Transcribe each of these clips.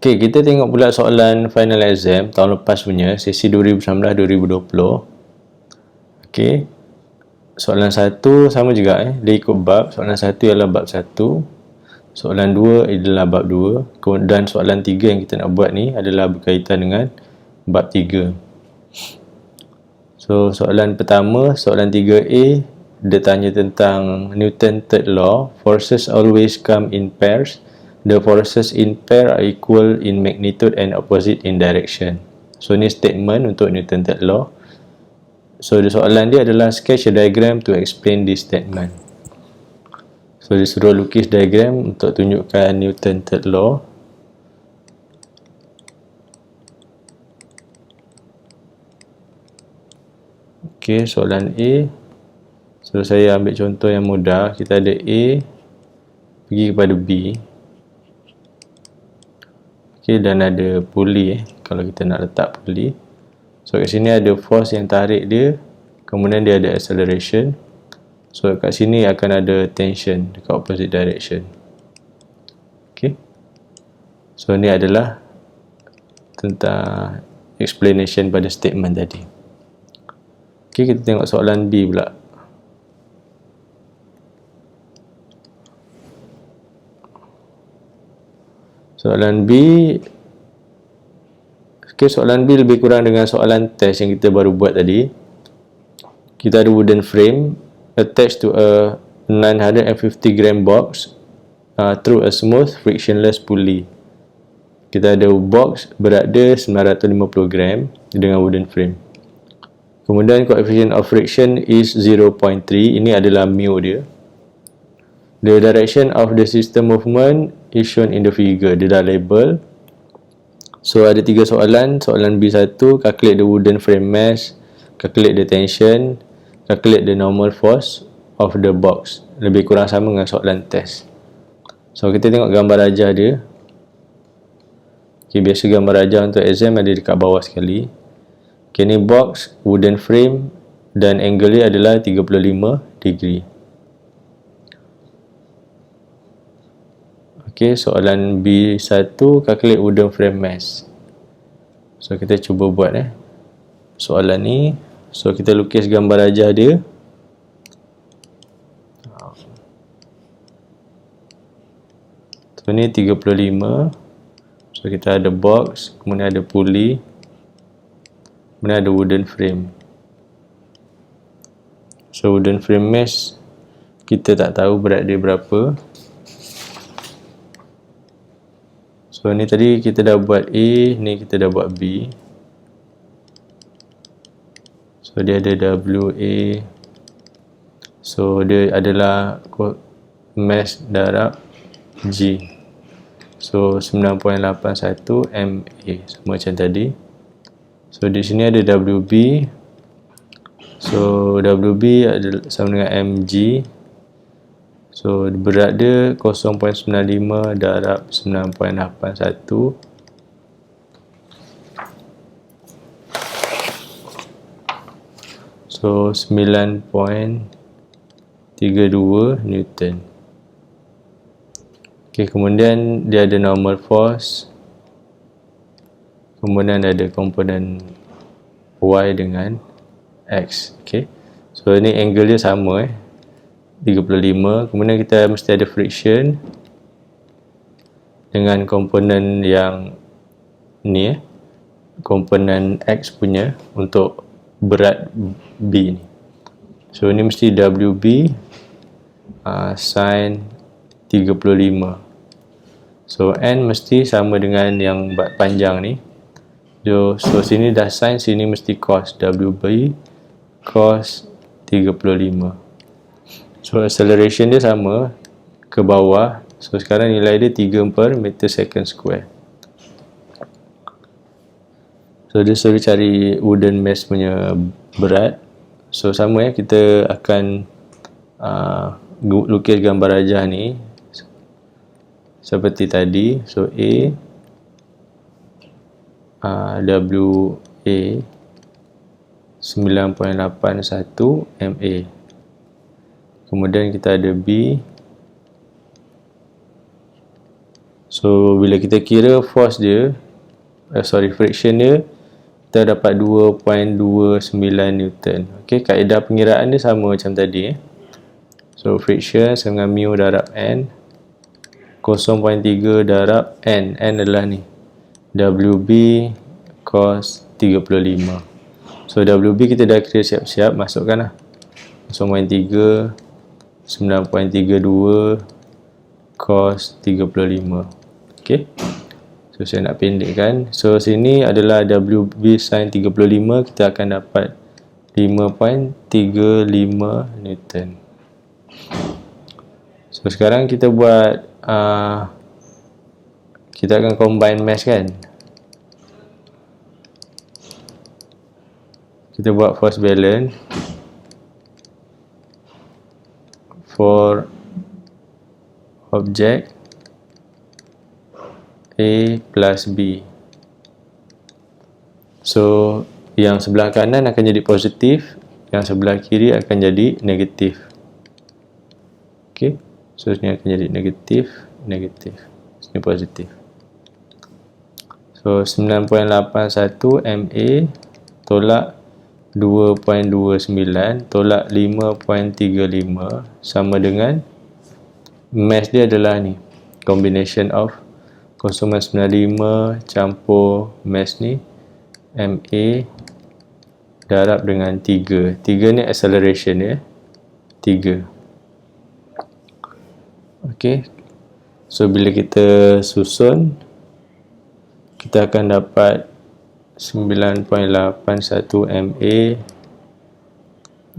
Okey, kita tengok pula soalan final exam tahun lepas punya, sesi 2019-2020. Okey. Soalan 1 sama juga dia ikut bab. Soalan 1 ialah bab 1. Soalan 2 adalah bab 2. Dan soalan 3 yang kita nak buat ni adalah berkaitan dengan bab 3. So, soalan pertama, soalan 3A, dia tanya tentang Newton third law. Forces always come in pairs. The forces in pair are equal in magnitude and opposite in direction. So, ni statement untuk Newton third law. So, soalan dia adalah sketch a diagram to explain this statement. So, dia suruh lukis diagram untuk tunjukkan Newton third law. Okey, soalan A. So, saya ambil contoh yang mudah. Kita ada A pergi kepada B. Okey, dan ada puli kalau kita nak letak puli. So, kat sini ada force yang tarik dia. Kemudian dia ada acceleration. So, kat sini akan ada tension dekat opposite direction. Okey. So, ni adalah tentang explanation pada statement tadi. Okey, kita tengok soalan B pula. Soalan B. Okay, soalan B lebih kurang dengan soalan test yang kita baru buat tadi. Kita ada wooden frame attached to a 950 gram box through a smooth frictionless pulley. Kita ada box berat dia 950 gram dengan wooden frame. Kemudian coefficient of friction is 0.3. Ini adalah mu dia. The direction of the system movement is shown in the figure. Dia dah label. So, ada 3 soalan. Soalan B1, calculate the wooden frame mass, calculate the tension, calculate the normal force of the box. Lebih kurang sama dengan soalan test. So, kita tengok gambar rajah dia. Okay, biasa gambar rajah untuk exam ada dekat bawah sekali. Okay, ni box, wooden frame dan angle dia adalah 35 degree. Okay, soalan B1, calculate wooden frame mass. So, kita cuba buat soalan ni. So, kita lukis gambar rajah dia. So, ni 35. So, kita ada box, kemudian ada pulley, kemudian ada wooden frame. So, wooden frame mass kita tak tahu berat dia berapa. So, ni tadi kita dah buat A, ni kita dah buat B. So, dia ada WA. So, dia adalah mass darab G. So, 9.81 MA. Semua macam tadi. So, di sini ada WB. So, WB adalah sama dengan MG. So, berat dia 0.95 darab 9.81. So, 9.32 Newton. Okay, kemudian dia ada normal force. Kemudian ada komponen Y dengan X. Okay. So, ni angle dia sama 35. Kemudian kita mesti ada friction dengan komponen yang ni komponen X punya untuk berat B ni. So, ni mesti WB sin 35. So, N mesti sama dengan yang panjang ni. So, sini dah sin, sini mesti cos. WB cos 35. So, acceleration dia sama ke bawah. So, sekarang nilai dia 3/meter second square. So, dia suruh cari wooden mass punya berat. So, sama kita akan lukis gambar rajah ni seperti tadi. So, WA 9.81 MA. Kemudian kita ada B. So bila kita kira force dia, friction dia, kita dapat 2.29 Newton. Okey, kaedah pengiraan dia sama macam tadi. So friction sama dengan mu darab N, 0.3 darab N. N adalah ni, WB cos 35. So WB kita dah kira siap-siap, masukkan lah 0.3, 9.32 cos 35. Okey, so saya nak pendekkan. So sini adalah WB sin 35, kita akan dapat 5.35 Newton. So sekarang kita buat kita akan combine mesh kan. Kita buat force balance for object A plus B. So yang sebelah kanan akan jadi positif, yang sebelah kiri akan jadi negatif. Okey, so ini akan jadi negatif, negatif, sini positif. So 9.81 MA tolak 2.29 tolak 5.35 sama dengan mass dia adalah ni, combination of 0.95 campur mass ni MA darab dengan 3. 3 ni acceleration dia, 3. Okey, so bila kita susun, kita akan dapat 9.81 MA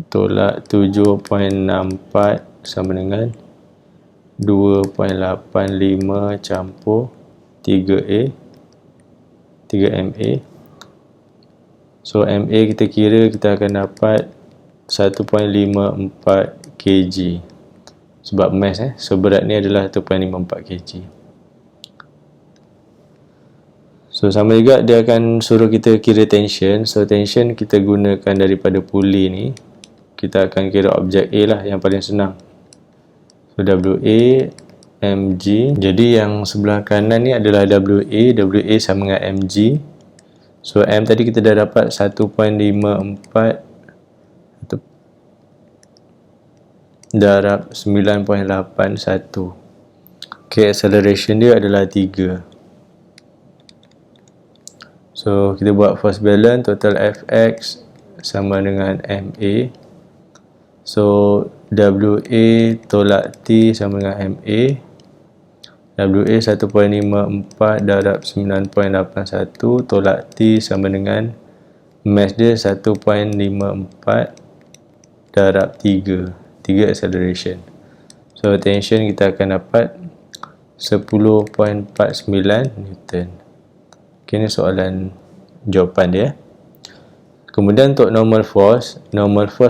tolak 7.64 sama dengan 2.85 campur 3A, 3MA. So MA kita kira, kita akan dapat 1.54 kg. Sebab mass so berat ni adalah 1.54 kg. So sama juga dia akan suruh kita kira tension. So tension kita gunakan daripada pulley ni. Kita akan kira objek A lah, yang paling senang. So WA mg. Jadi yang sebelah kanan ni adalah WA. WA sama dengan mg. So M tadi kita dah dapat 1.54 darab 9.81. Okay, acceleration dia adalah 3. So kita buat force balance, total Fx sama dengan MA. So WA tolak T sama dengan MA. WA 1.54 darab 9.81 tolak T sama dengan mass dia 1.54 darab 3. 3 acceleration. So tension kita akan dapat 10.49 Newton. Okay, ini soalan jawapan dia. Kemudian untuk normal force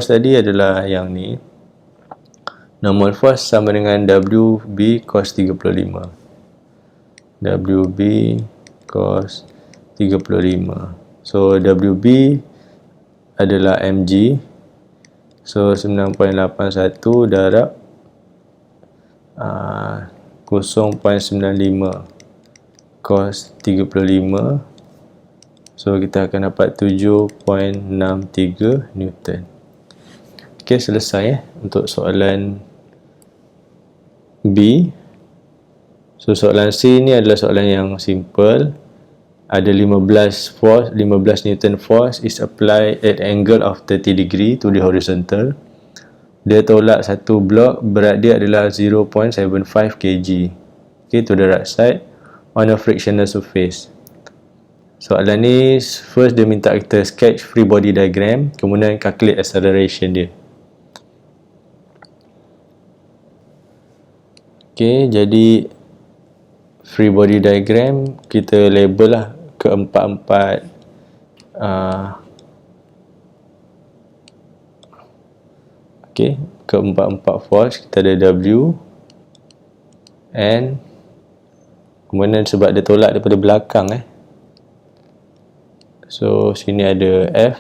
tadi adalah yang ni. Normal force sama dengan WB cos 35. WB cos 35. So WB adalah mg. So 9.81 darab 0.95 cos 35. So kita akan dapat 7.63 Newton. Okey, selesai untuk soalan B. So soalan C ni adalah soalan yang simple. Ada 15 Newton force is applied at angle of 30 degree to the horizontal. Dia tolak satu blok, berat dia adalah 0.75 kg. Okay, to the right side on a frictional surface. Soalan ni first dia minta kita sketch free body diagram, kemudian calculate acceleration dia. Okay, jadi free body diagram kita label lah keempat-empat keempat-empat force. Kita ada W, N, kemudian sebab dia tolak daripada belakang so sini ada F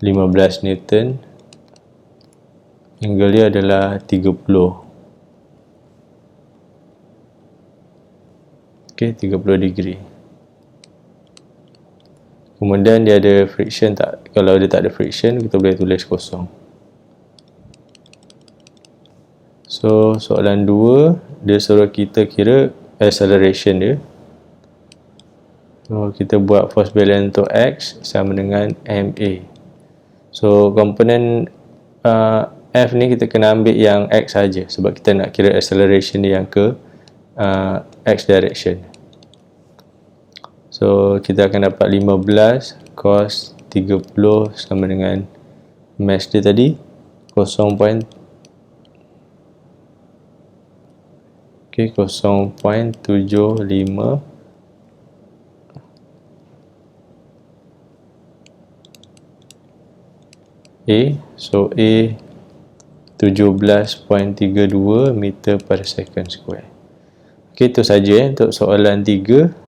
15 Newton, angle dia adalah 30. Okey, 30 degree. Kemudian dia ada friction tak? Kalau dia tak ada friction, kita boleh tulis kosong. So, soalan 2, dia suruh kita kira acceleration dia. So, kita buat force balance untuk X sama dengan MA. So, komponen F ni kita kena ambil yang X saja sebab kita nak kira acceleration dia yang ke X direction. So, kita akan dapat 15 cos 30 sama dengan mass dia tadi 0.75 A. So, A 17.32 meter per second square. Okey, itu saja untuk soalan 3.